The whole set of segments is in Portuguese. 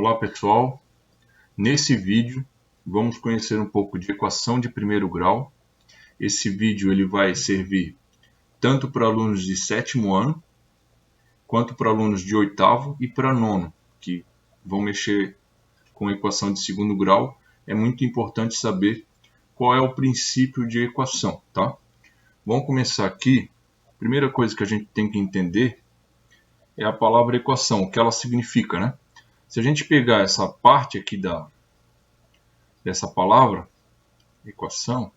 Olá pessoal, nesse vídeo vamos conhecer um pouco de equação de primeiro grau. Esse vídeo ele vai servir tanto para alunos de sétimo ano, quanto para alunos de oitavo e para nono, que vão mexer com equação de segundo grau. É muito importante saber qual é o princípio de equação, tá? Vamos começar aqui. Primeira coisa que a gente tem que entender é a palavra equação, o que ela significa, né? Se a gente pegar essa parte aqui dessa palavra, equação,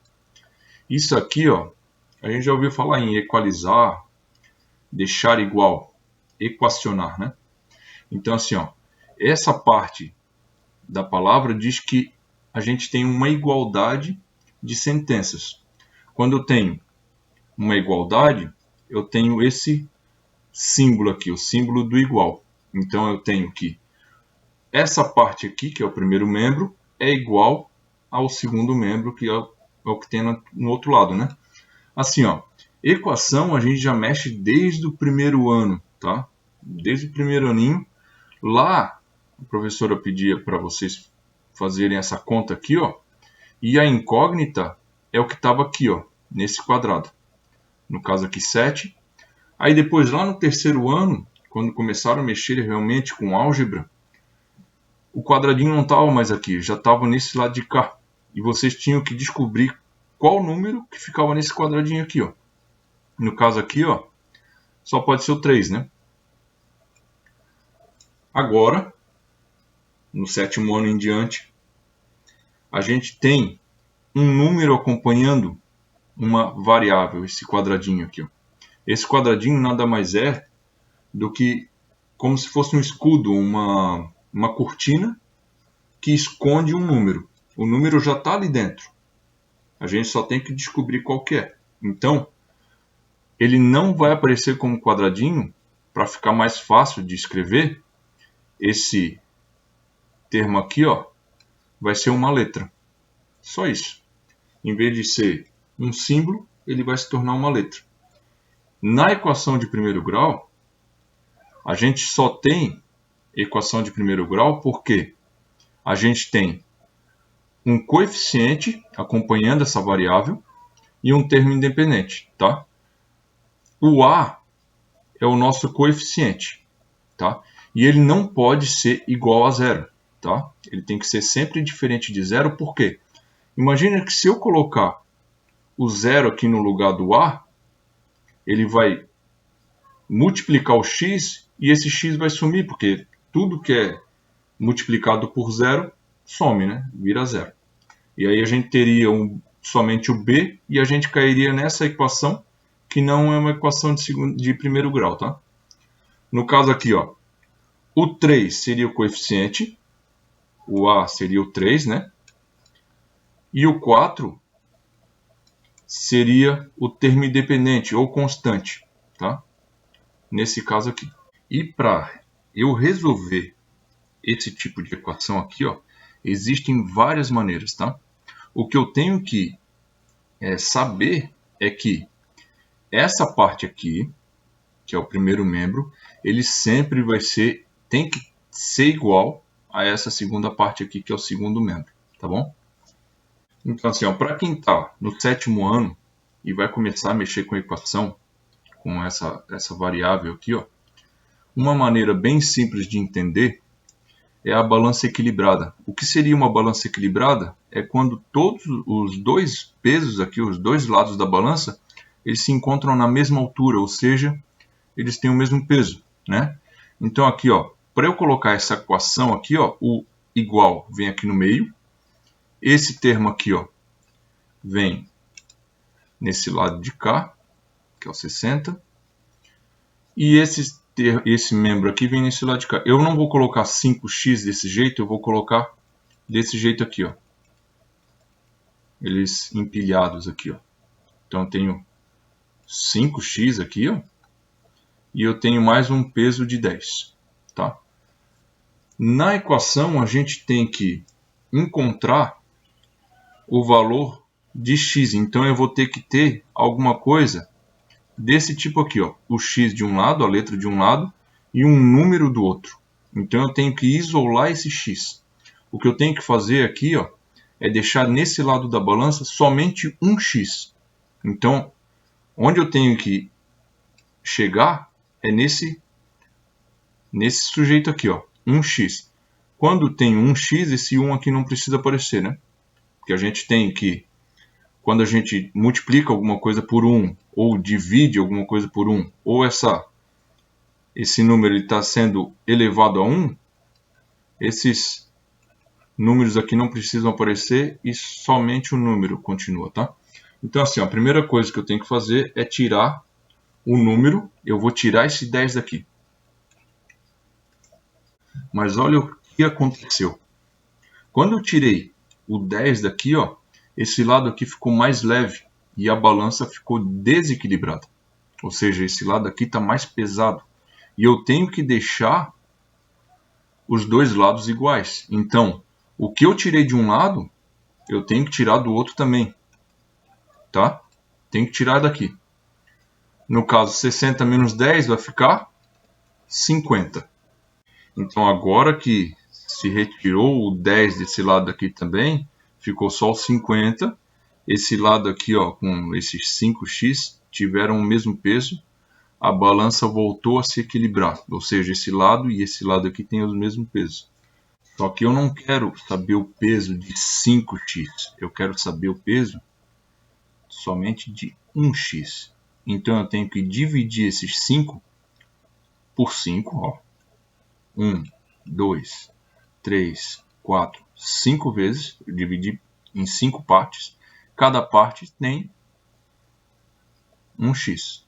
isso aqui, ó, a gente já ouviu falar em equalizar, deixar igual, equacionar, né? Então, assim, ó, essa parte da palavra diz que a gente tem uma igualdade de sentenças. Quando eu tenho uma igualdade, eu tenho esse símbolo aqui, o símbolo do igual. Então, eu tenho que essa parte aqui, que é o primeiro membro, é igual ao segundo membro, que é o que tem no outro lado, né? Assim, ó, equação a gente já mexe desde o primeiro ano, tá? Desde o primeiro aninho. Lá, a professora pedia para vocês fazerem essa conta aqui, ó. E a incógnita é o que estava aqui, ó, nesse quadrado. No caso aqui, 7. Aí depois, lá no terceiro ano, quando começaram a mexer realmente com álgebra, o quadradinho não estava mais aqui, já estava nesse lado de cá. E vocês tinham que descobrir qual número que ficava nesse quadradinho aqui, ó. No caso aqui, ó, só pode ser o 3, né? Agora, no sétimo ano em diante, a gente tem um número acompanhando uma variável, esse quadradinho aqui, ó. Esse quadradinho nada mais é do que como se fosse um escudo, uma cortina que esconde um número. O número já está ali dentro. A gente só tem que descobrir qual que é. Então, ele não vai aparecer como quadradinho. Para ficar mais fácil de escrever, esse termo aqui, ó, vai ser uma letra. Só isso. Em vez de ser um símbolo, ele vai se tornar uma letra. Na equação de primeiro grau, a gente só tem equação de primeiro grau porque a gente tem um coeficiente acompanhando essa variável e um termo independente, tá? O A é o nosso coeficiente, tá? E ele não pode ser igual a zero, tá? Ele tem que ser sempre diferente de zero, por quê? Imagina que se eu colocar o zero aqui no lugar do A, ele vai multiplicar o x e esse x vai sumir, porque tudo que é multiplicado por zero some, né? Vira zero. E aí a gente teria somente o B e a gente cairia nessa equação que não é uma equação de primeiro grau, tá? No caso aqui, ó, o 3 seria o coeficiente, o A seria o 3, né? E o 4 seria o termo independente ou constante, tá? Nesse caso aqui. E para eu resolver esse tipo de equação aqui, ó, existem várias maneiras, tá? O que eu tenho que saber é que essa parte aqui, que é o primeiro membro, ele sempre tem que ser igual a essa segunda parte aqui, que é o segundo membro, tá bom? Então, assim, para quem está no sétimo ano e vai começar a mexer com a equação, com essa variável aqui, ó, uma maneira bem simples de entender é a balança equilibrada. O que seria uma balança equilibrada? É quando todos os dois pesos aqui, os dois lados da balança, eles se encontram na mesma altura, ou seja, eles têm o mesmo peso, né? Então aqui, ó, para eu colocar essa equação aqui, ó, o igual vem aqui no meio, esse termo aqui, ó, vem nesse lado de cá, que é o 60, e esse membro aqui vem nesse lado de cá. Eu não vou colocar 5x desse jeito, eu vou colocar desse jeito aqui, ó. Eles empilhados aqui, ó. Então eu tenho 5x aqui, ó. E eu tenho mais um peso de 10, tá? Na equação a gente tem que encontrar o valor de x. Então eu vou ter que ter alguma coisa desse tipo aqui, ó, o x de um lado, a letra de um lado, e um número do outro. Então eu tenho que isolar esse x. O que eu tenho que fazer aqui, ó, é deixar nesse lado da balança somente um x. Então, onde eu tenho que chegar é nesse sujeito aqui, ó, 1x. Quando tem 1x, esse 1 aqui não precisa aparecer, né? Porque a gente tem que, quando a gente multiplica alguma coisa por 1, ou divide alguma coisa por 1, ou esse número está sendo elevado a 1, esses números aqui não precisam aparecer e somente o número continua, tá? Então, assim, a primeira coisa que eu tenho que fazer é tirar o número. Eu vou tirar esse 10 daqui. Mas olha o que aconteceu. Quando eu tirei o 10 daqui, ó, esse lado aqui ficou mais leve e a balança ficou desequilibrada. Ou seja, esse lado aqui está mais pesado. E eu tenho que deixar os dois lados iguais. Então, o que eu tirei de um lado, eu tenho que tirar do outro também. Tá? Tem que tirar daqui. No caso, 60 menos 10 vai ficar 50. Então, agora que se retirou o 10 desse lado aqui também, ficou só o 50. Esse lado aqui, ó, com esses 5x, tiveram o mesmo peso. A balança voltou a se equilibrar. Ou seja, esse lado e esse lado aqui têm o mesmo peso. Só que eu não quero saber o peso de 5x. Eu quero saber o peso somente de 1x. Então, eu tenho que dividir esses 5 por 5, ó. 1, 2, 3, 4, 5 vezes. Eu dividi em 5 partes. Cada parte tem 1x.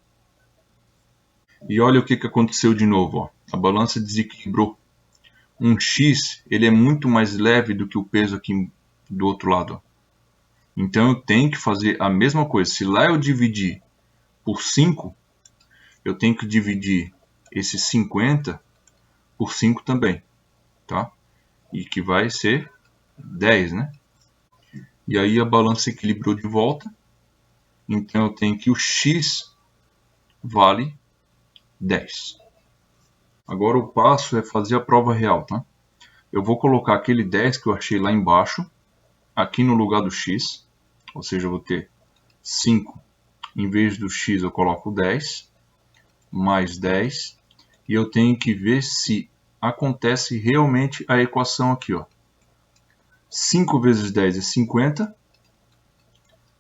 E olha o que aconteceu de novo. Ó. A balança desequilibrou. 1x ele é muito mais leve do que o peso aqui do outro lado. Ó. Então eu tenho que fazer a mesma coisa. Se lá eu dividir por 5, eu tenho que dividir esse 50 por 5 também. Tá? E que vai ser 10, né? E aí a balança equilibrou de volta. Então eu tenho que o x vale 10. Agora o passo é fazer a prova real, tá? Eu vou colocar aquele 10 que eu achei lá embaixo, aqui no lugar do x. Ou seja, eu vou ter 5. Em vez do x eu coloco 10, mais 10. E eu tenho que ver se acontece realmente a equação aqui, ó. 5 vezes 10 é 50,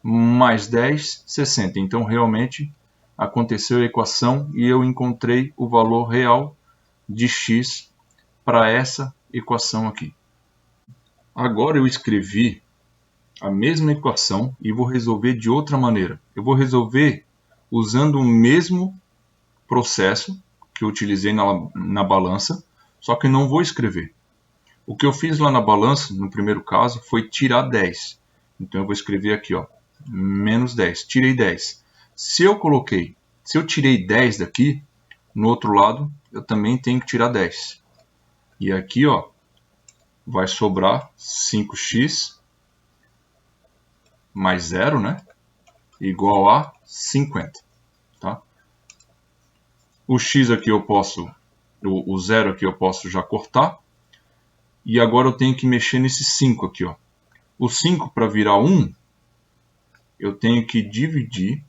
mais 10, 60. Então, realmente, aconteceu a equação e eu encontrei o valor real de x para essa equação aqui. Agora eu escrevi a mesma equação e vou resolver de outra maneira. Eu vou resolver usando o mesmo processo que eu utilizei na balança, só que não vou escrever. O que eu fiz lá na balança, no primeiro caso, foi tirar 10. Então eu vou escrever aqui, ó, menos 10. Tirei 10. Se eu tirei 10 daqui, no outro lado, eu também tenho que tirar 10. E aqui, ó, vai sobrar 5x mais 0, né? Igual a 50. Tá? O x aqui eu posso, o 0 aqui eu posso já cortar. E agora eu tenho que mexer nesse 5 aqui, ó. O 5 para virar 1, eu tenho que dividir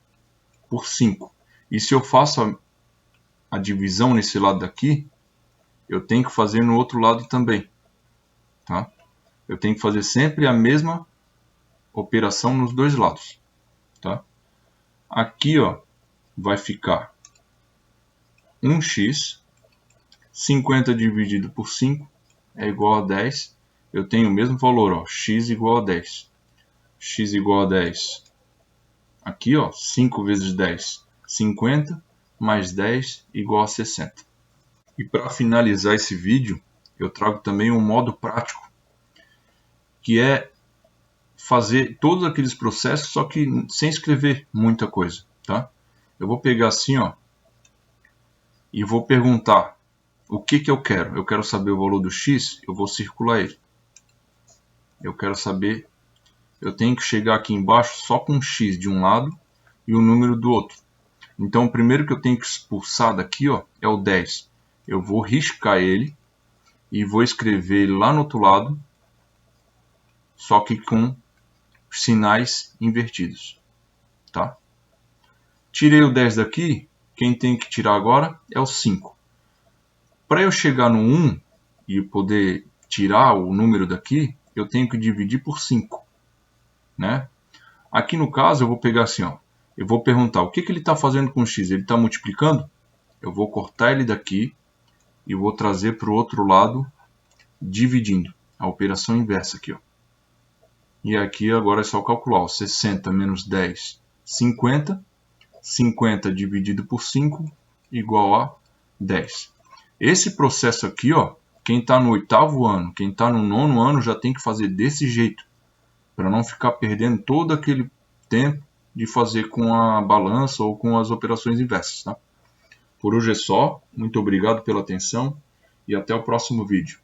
por 5. E se eu faço a divisão nesse lado daqui, eu tenho que fazer no outro lado também. Tá? Eu tenho que fazer sempre a mesma operação nos dois lados. Tá? Aqui, ó, vai ficar 1x, 50 dividido por 5 é igual a 10. Eu tenho o mesmo valor, ó, x igual a 10. X igual a 10. Aqui, ó, 5 vezes 10, 50, mais 10 igual a 60. E para finalizar esse vídeo, eu trago também um modo prático, que é fazer todos aqueles processos, só que sem escrever muita coisa, tá? Eu vou pegar assim, ó, e vou perguntar o que eu quero. Eu quero saber o valor do x, eu vou circular ele. Eu quero saber, eu tenho que chegar aqui embaixo só com x de um lado e o número do outro. Então, o primeiro que eu tenho que expulsar daqui, ó, é o 10. Eu vou riscar ele e vou escrever lá no outro lado, só que com sinais invertidos, tá? Tirei o 10 daqui, quem tem que tirar agora é o 5. Para eu chegar no 1 e poder tirar o número daqui, eu tenho que dividir por 5, né? Aqui no caso eu vou pegar assim, ó, eu vou perguntar o que ele está fazendo com o x, ele está multiplicando? Eu vou cortar ele daqui e vou trazer para o outro lado, dividindo, a operação inversa aqui, ó. E aqui agora é só calcular, ó, 60 menos 10, 50, 50 dividido por 5 igual a 10. Esse processo aqui, ó, quem está no 8º ano, quem está no 9º ano já tem que fazer desse jeito, para não ficar perdendo todo aquele tempo de fazer com a balança ou com as operações inversas, tá? Por hoje é só, muito obrigado pela atenção e até o próximo vídeo.